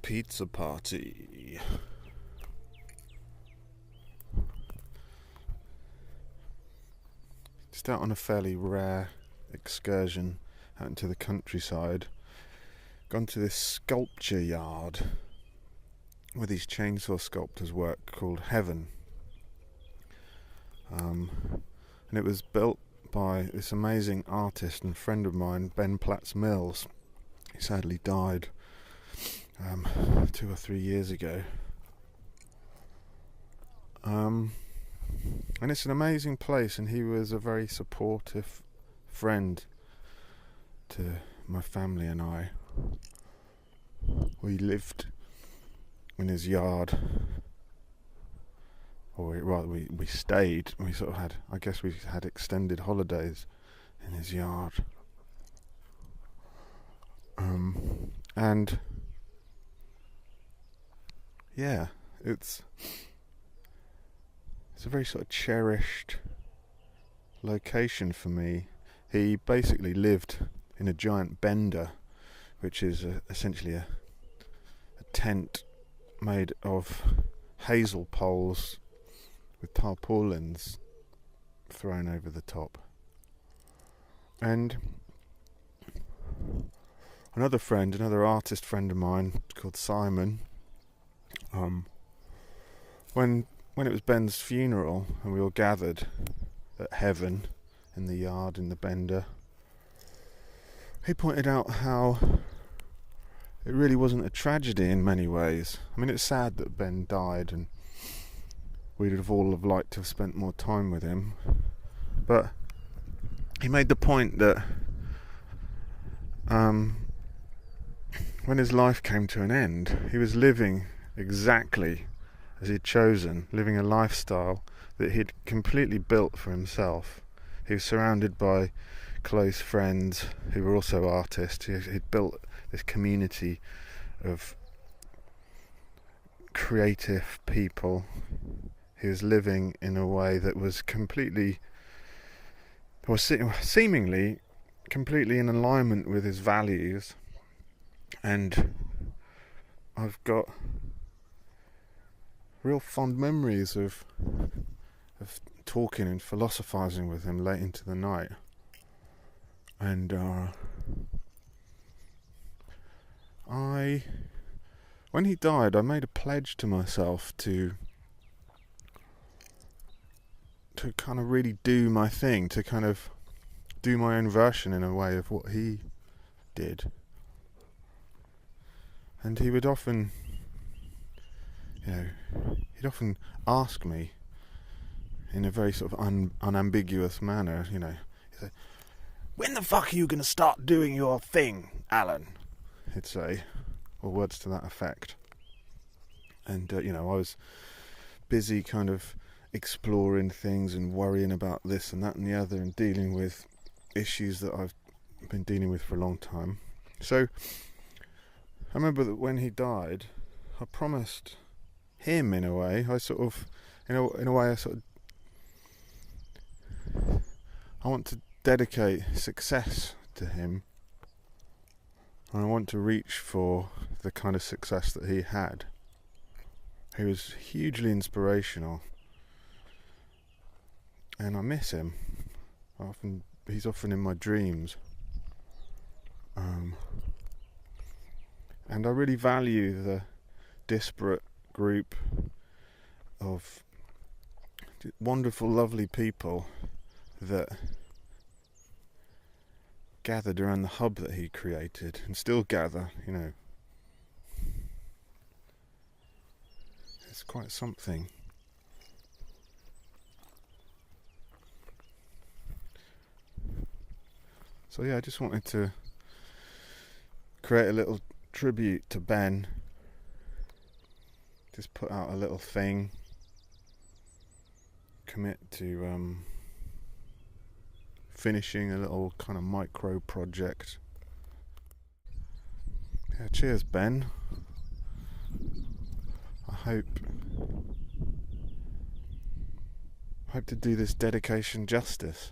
pizza party. Just out on a fairly rare excursion out into the countryside. Gone to this sculpture yard where these chainsaw sculptors work called Heaven. And it was built by this amazing artist and friend of mine, Ben Platts-Mills. He sadly died 2 or 3 years ago. And it's an amazing place, and he was a very supportive friend to my family and I. We lived in his yard, or rather we stayed. We sort of had, I guess we had extended holidays in his yard. And yeah, it's a very sort of cherished location for me. He basically lived in a giant bender, which is essentially a tent made of hazel poles with tarpaulins thrown over the top. And another artist friend of mine called Simon, when it was Ben's funeral and we all gathered at Heaven in the yard in the bender, he pointed out how it really wasn't a tragedy in many ways. I mean, it's sad that Ben died, and we'd have all liked to have spent more time with him. But he made the point that when his life came to an end, he was living exactly as he'd chosen, living a lifestyle that he'd completely built for himself. He was surrounded by close friends who were also artists. He'd built this community of creative people. He was living in a way that was seemingly completely in alignment with his values. And I've got real fond memories of talking and philosophizing with him late into the night. And when he died, I made a pledge to myself to kind of really do my thing, to kind of do my own version in a way of what he did. And he would often, he'd often ask me in a very sort of unambiguous manner, he'd say, "When the fuck are you going to start doing your thing, Alan?" He'd say, or words to that effect. And, I was busy kind of exploring things and worrying about this and that and the other and dealing with issues that I've been dealing with for a long time. So I remember that when he died, I promised him, in a way, I want to dedicate success to him, and I want to reach for the kind of success that he had. He was hugely inspirational, and I miss him. He's often in my dreams, and I really value the disparate group of wonderful, lovely people that gathered around the hub that he created and still gather. It's quite something. So yeah, I just wanted to create a little tribute to Ben. Just put out a little thing. Commit to finishing a little kind of micro project. Yeah, cheers, Ben. I hope to do this dedication justice.